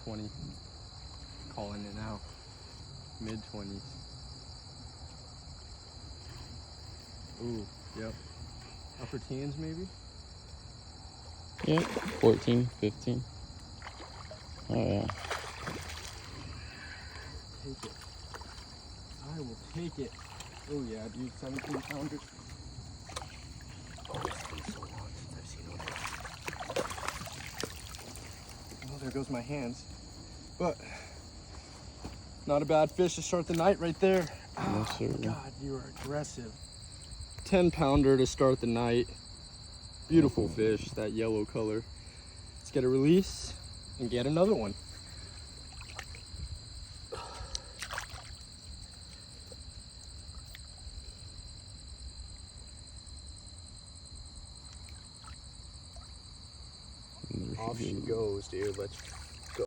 20. Calling it now. Mid-20s. Ooh, yep. Upper teens maybe? Yeah, 14, 15. Oh yeah. Take it. I will take it. Oh yeah, dude, 17 pounder. Oh, it's been so long since I've seen one. Well, there goes my hands. But not a bad fish to start the night right there. Yes, sir. God, you are aggressive. 10 pounder to start the night. Beautiful fish, that yellow color. Let's get a release and get another one. Off she goes, dude. Let's